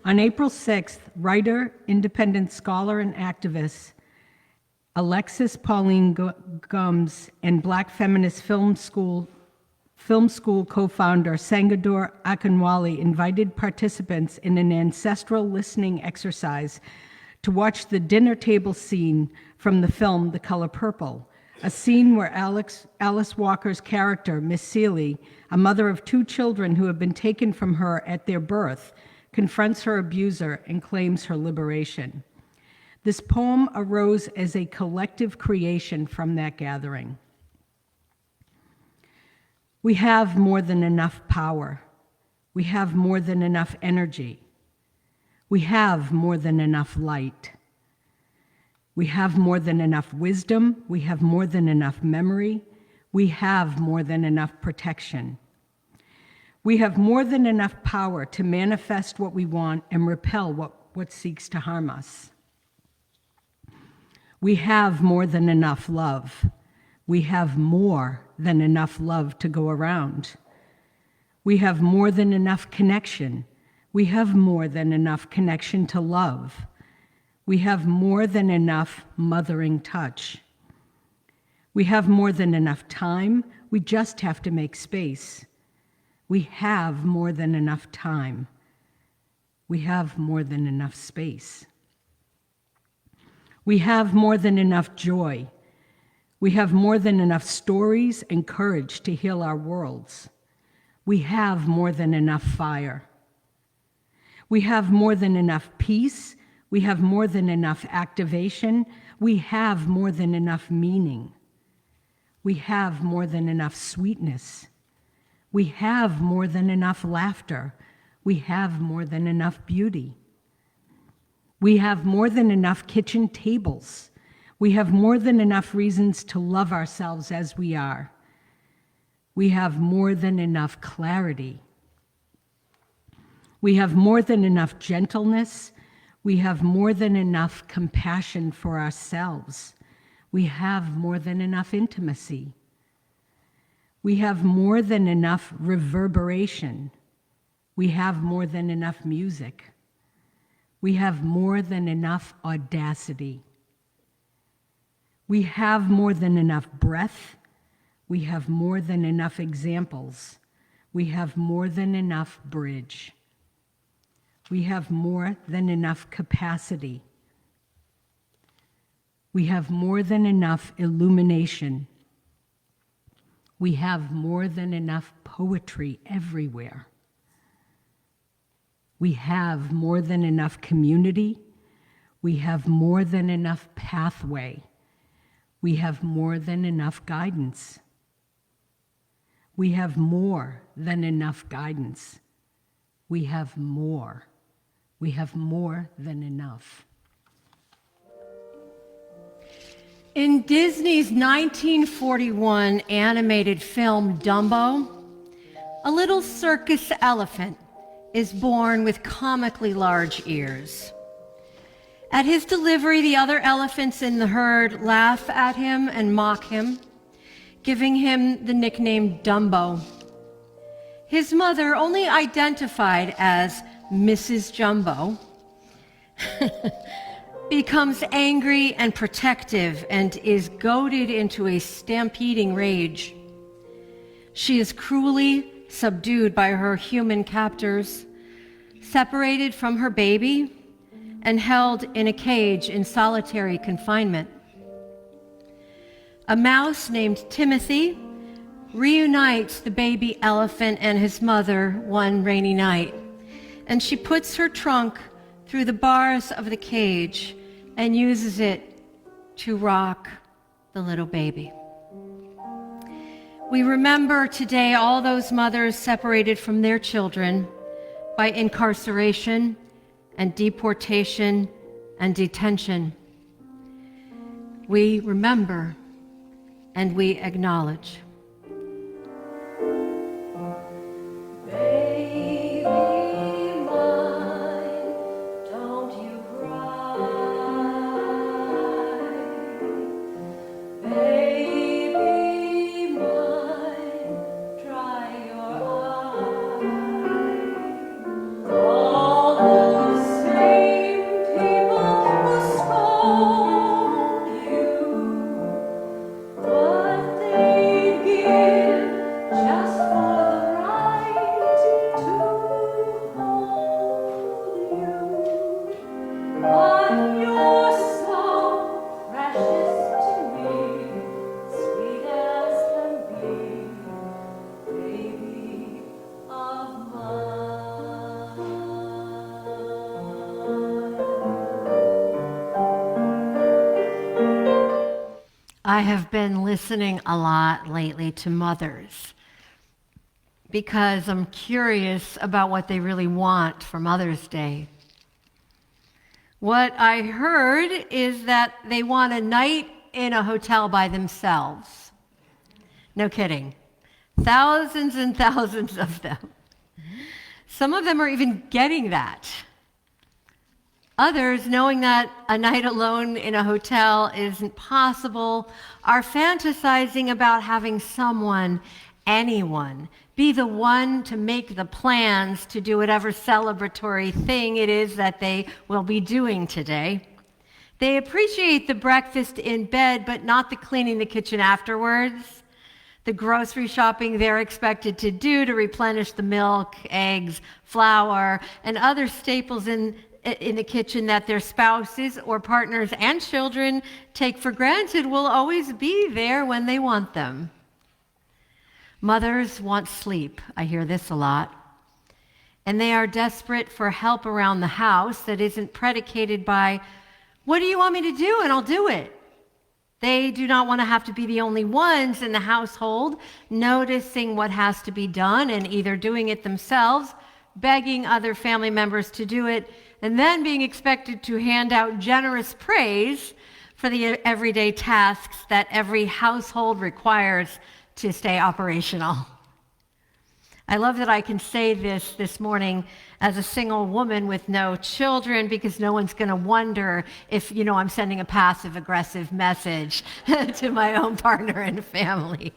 On April 6th, writer, independent scholar, and activist Alexis Pauline Gumbs and Black feminist film school co-founder Sangador Akinwale invited participants in an ancestral listening exercise to watch the dinner table scene from the film The Color Purple, a scene where Alice Walker's character, Miss Seeley, a mother of 2 children who have been taken from her at their birth, confronts her abuser and claims her liberation. This poem arose as a collective creation from that gathering. We have more than enough power. We have more than enough energy. We have more than enough light. We have more than enough wisdom. We have more than enough memory. We have more than enough protection. We have more than enough power to manifest what we want and repel what seeks to harm us. We have more than enough love. We have more than enough love to go around. We have more than enough connection. We have more than enough connection to love. We have more than enough mothering touch. We have more than enough time. We just have to make space. We have more than enough time. We have more than enough space. We have more than enough joy. We have more than enough stories and courage to heal our worlds. We have more than enough fire. We have more than enough peace. We have more than enough activation. We have more than enough meaning. We have more than enough sweetness. We have more than enough laughter. We have more than enough beauty. We have more than enough kitchen tables. We have more than enough reasons to love ourselves as we are. We have more than enough clarity. We have more than enough gentleness. We have more than enough compassion for ourselves. We have more than enough intimacy. We have more than enough reverberation. We have more than enough music. We have more than enough audacity. We have more than enough breath. We have more than enough examples. We have more than enough bridge. We have more than enough capacity. We have more than enough illumination. We have more than enough poetry everywhere. We have more than enough community. We have more than enough pathway. We have more than enough guidance. We have more than enough guidance. We have more. We have more than enough. In Disney's 1941 animated film Dumbo, a little circus elephant is born with comically large ears. At his delivery, the other elephants in the herd laugh at him and mock him, giving him the nickname Dumbo. His mother, only identified as Mrs. Jumbo, becomes angry and protective and is goaded into a stampeding rage. She is cruelly subdued by her human captors, separated from her baby, and held in a cage in solitary confinement. A mouse named Timothy reunites the baby elephant and his mother one rainy night, and she puts her trunk through the bars of the cage and uses it to rock the little baby. We remember today all those mothers separated from their children by incarceration and deportation and detention. We remember and we acknowledge. All those I have been listening a lot lately to mothers because I'm curious about what they really want for Mother's Day. What I heard is that they want a night in a hotel by themselves. No kidding. Thousands and thousands of them. Some of them are even getting that. Others, knowing that a night alone in a hotel isn't possible, are fantasizing about having someone, anyone, be the one to make the plans to do whatever celebratory thing it is that they will be doing today. They appreciate the breakfast in bed, but not the cleaning the kitchen afterwards, the grocery shopping they're expected to do to replenish the milk, eggs, flour, and other staples in the kitchen that their spouses or partners and children take for granted will always be there when they want them. Mothers want sleep. I hear this a lot. And they are desperate for help around the house that isn't predicated by, what do you want me to do? And I'll do it. They do not want to have to be the only ones in the household noticing what has to be done and either doing it themselves, begging other family members to do it, and then being expected to hand out generous praise for the everyday tasks that every household requires to stay operational. I love that I can say this morning as a single woman with no children, because no one's going to wonder if, I'm sending a passive-aggressive message to my own partner and family.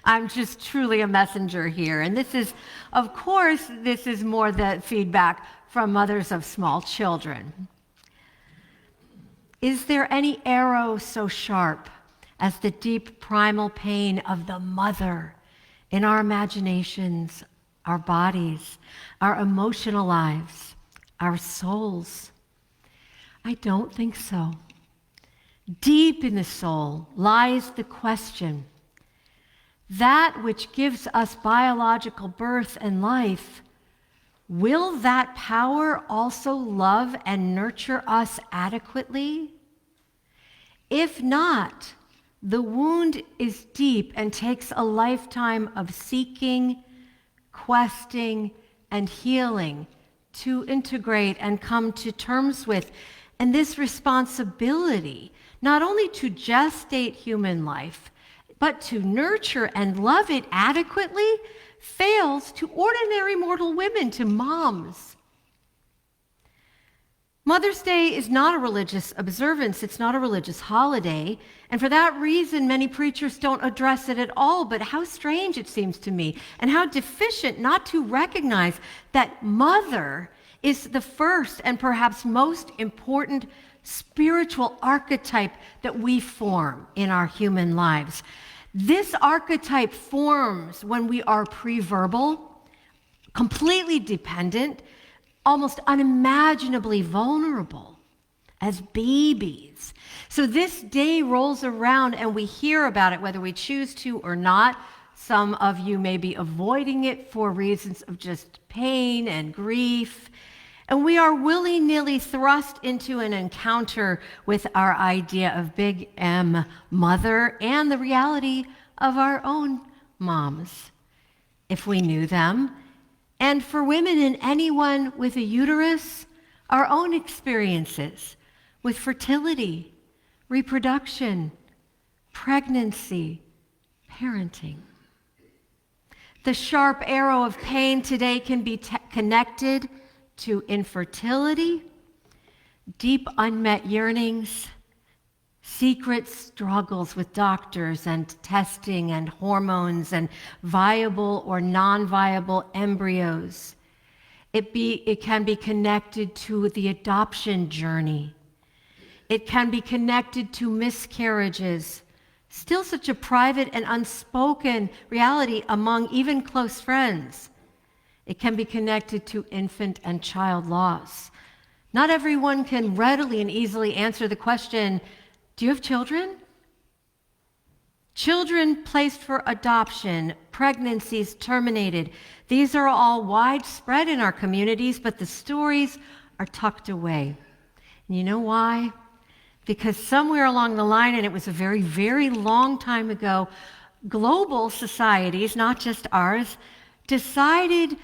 I'm just truly a messenger here. And this is more the feedback from mothers of small children. Is there any arrow so sharp as the deep primal pain of the mother in our imaginations, our bodies, our emotional lives, our souls? I don't think so. Deep in the soul lies the question, that which gives us biological birth and life, will that power also love and nurture us adequately? If not, the wound is deep and takes a lifetime of seeking, questing, and healing to integrate and come to terms with. And this responsibility, not only to gestate human life, but to nurture and love it adequately, fails to ordinary mortal women, to moms. Mother's Day is not a religious observance. It's not a religious holiday. And for that reason, many preachers don't address it at all. But how strange it seems to me, and how deficient not to recognize that mother is the first and perhaps most important spiritual archetype that we form in our human lives. This archetype forms when we are pre-verbal, completely dependent, almost unimaginably vulnerable as babies. So this day rolls around and we hear about it, whether we choose to or not. Some of you may be avoiding it for reasons of just pain and grief. And we are willy-nilly thrust into an encounter with our idea of Big M, mother, and the reality of our own moms, if we knew them. And for women and anyone with a uterus, our own experiences with fertility, reproduction, pregnancy, parenting. The sharp arrow of pain today can be connected to infertility, deep unmet yearnings, secret struggles with doctors and testing and hormones and viable or non-viable embryos. It can be connected to the adoption journey. It can be connected to miscarriages, still such a private and unspoken reality among even close friends. It can be connected to infant and child loss. Not everyone can readily and easily answer the question, do you have children? Children placed for adoption, pregnancies terminated. These are all widespread in our communities, but the stories are tucked away. And you know why? because somewhere along the line, and it was a very, very long time ago, global societies, not just ours, decided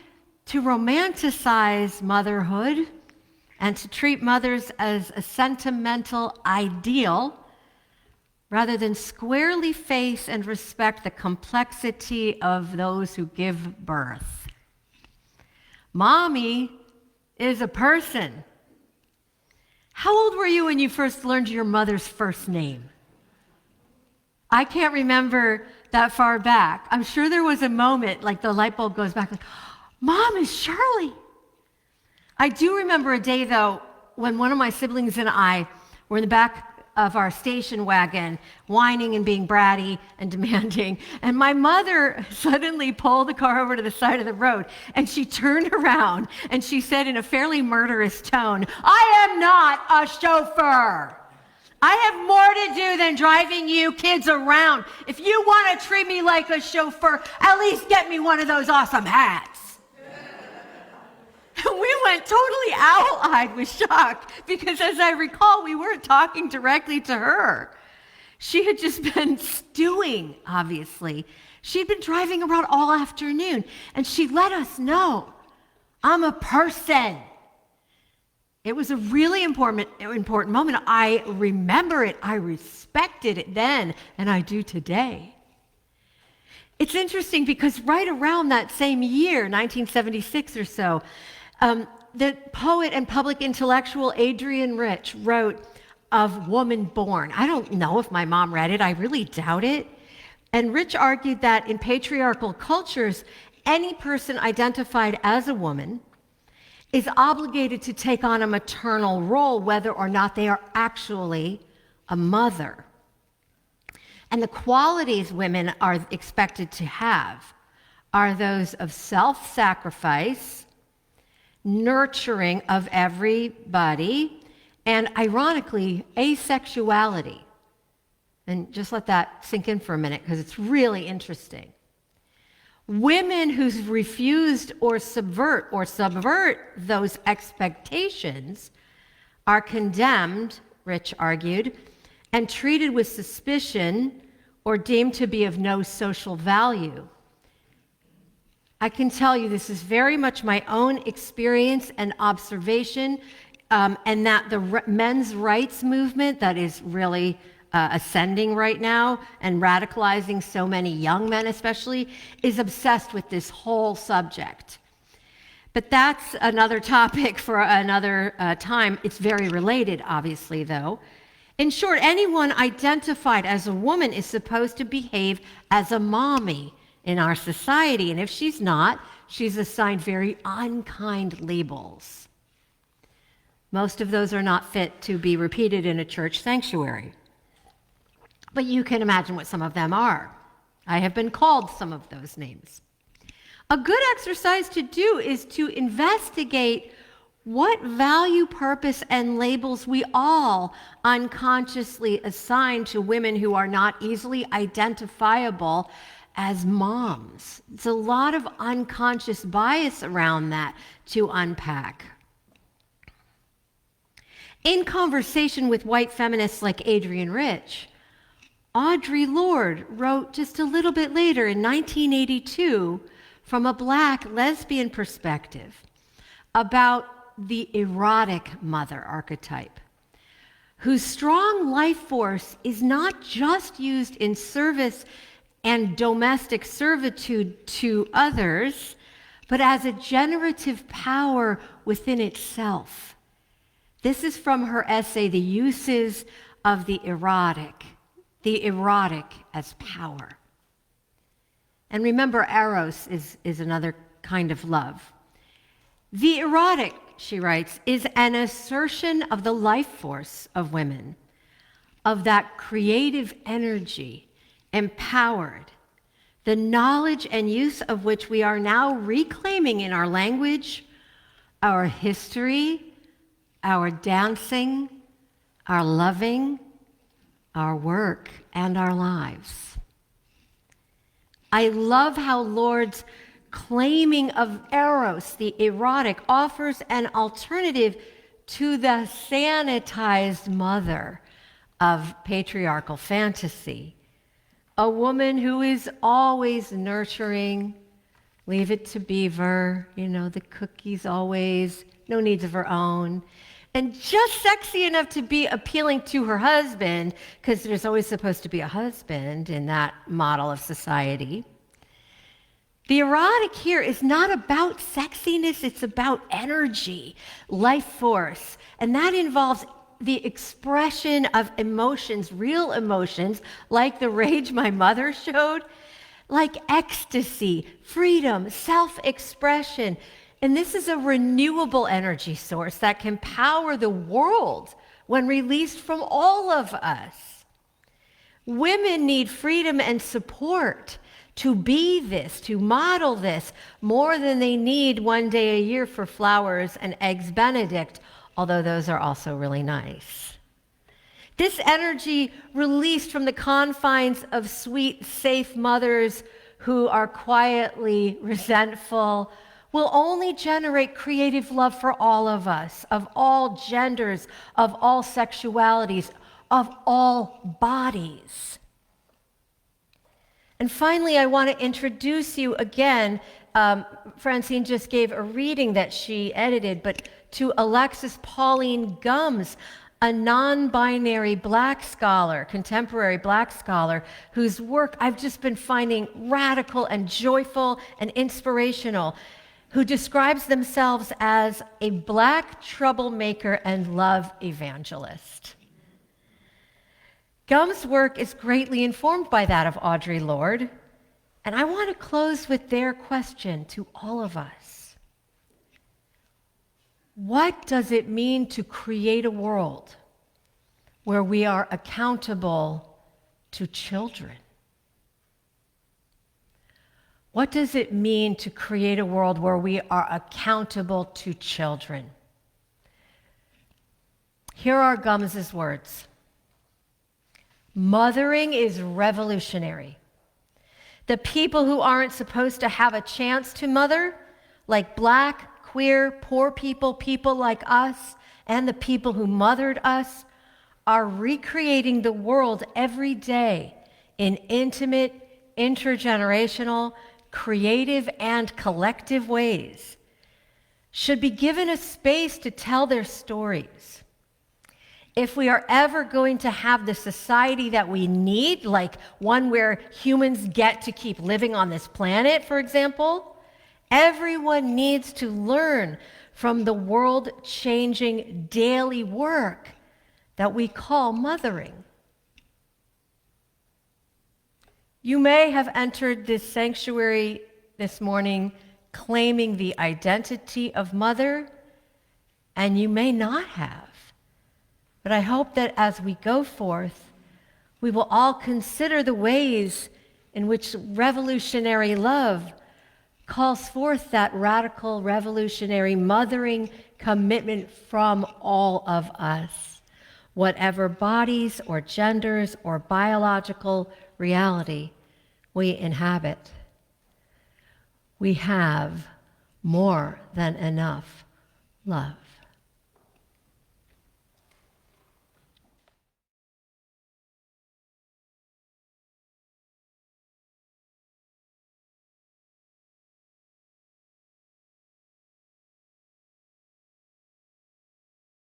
to romanticize motherhood and to treat mothers as a sentimental ideal rather than squarely face and respect the complexity of those who give birth. Mommy is a person. How old were you when you first learned your mother's first name? I can't remember that far back. I'm sure there was a moment like the light bulb goes back, like, Mom is Shirley. I do remember a day, though, when one of my siblings and I were in the back of our station wagon, whining and being bratty and demanding, and my mother suddenly pulled the car over to the side of the road, and she turned around, and she said in a fairly murderous tone, I am not a chauffeur. I have more to do than driving you kids around. If you want to treat me like a chauffeur, at least get me one of those awesome hats. We went totally owl-eyed with shock because, as I recall, we weren't talking directly to her. She had just been stewing, obviously. She'd been driving around all afternoon, and she let us know, I'm a person. It was a really important moment. I remember it. I respected it then, and I do today. It's interesting because right around that same year, 1976 or so, the poet and public intellectual Adrienne Rich wrote of Woman Born. I don't know if my mom read it. I really doubt it. And Rich argued that in patriarchal cultures, any person identified as a woman is obligated to take on a maternal role, whether or not they are actually a mother. And the qualities women are expected to have are those of self-sacrifice, nurturing of everybody, and ironically, asexuality. And just let that sink in for a minute because it's really interesting. Women who refused or subvert those expectations are condemned, Rich argued, and treated with suspicion or deemed to be of no social value. I can tell you this is very much my own experience and observation, and that the men's rights movement that is really ascending right now and radicalizing so many young men especially is obsessed with this whole subject. But that's another topic for another time. It's very related, obviously, though. In short, anyone identified as a woman is supposed to behave as a mommy in our society, and if she's not, she's assigned very unkind labels. Most of those are not fit to be repeated in a church sanctuary. But you can imagine what some of them are. I have been called some of those names. A good exercise to do is to investigate what value, purpose, and labels we all unconsciously assign to women who are not easily identifiable as moms. It's a lot of unconscious bias around that to unpack. In conversation with white feminists like Adrienne Rich, Audre Lord wrote just a little bit later in 1982 from a Black lesbian perspective about the erotic mother archetype, whose strong life force is not just used in service and domestic servitude to others, but as a generative power within itself. This is from her essay, The Uses of the Erotic as Power. And remember, eros is another kind of love. The erotic, she writes, is an assertion of the life force of women, of that creative energy, empowered, the knowledge and use of which we are now reclaiming in our language, our history, our dancing, our loving, our work, and our lives. I love how Lord's claiming of eros, the erotic, offers an alternative to the sanitized mother of patriarchal fantasy. A woman who is always nurturing, leave it to Beaver, the cookies always, no needs of her own, and just sexy enough to be appealing to her husband, because there's always supposed to be a husband in that model of society. The erotic here is not about sexiness, it's about energy, life force, and that involves the expression of emotions, real emotions, like the rage my mother showed, like ecstasy, freedom, self-expression. And this is a renewable energy source that can power the world when released from all of us. Women need freedom and support to be this, to model this, more than they need one day a year for flowers and eggs Benedict, although those are also really nice. This energy released from the confines of sweet, safe mothers who are quietly resentful will only generate creative love for all of us, of all genders, of all sexualities, of all bodies. And finally, I want to introduce you again. Francine just gave a reading that she edited, but to Alexis Pauline Gumbs, a non-binary Black scholar, contemporary Black scholar, whose work I've just been finding radical and joyful and inspirational, who describes themselves as a Black troublemaker and love evangelist. Gumbs' work is greatly informed by that of Audre Lord, and I want to close with their question to all of us. What does it mean to create a world where we are accountable to children? What does it mean to create a world where we are accountable to children? Here are Gumbs' words. Mothering is revolutionary. The people who aren't supposed to have a chance to mother, like Black, queer, poor people, people like us, and the people who mothered us, are recreating the world every day in intimate, intergenerational, creative, and collective ways, should be given a space to tell their stories. If we are ever going to have the society that we need, like one where humans get to keep living on this planet, for example, everyone needs to learn from the world-changing daily work that we call mothering. You may have entered this sanctuary this morning claiming the identity of mother, and you may not have. But I hope that as we go forth, we will all consider the ways in which revolutionary love calls forth that radical, revolutionary mothering commitment from all of us, whatever bodies or genders or biological reality we inhabit. We have more than enough love.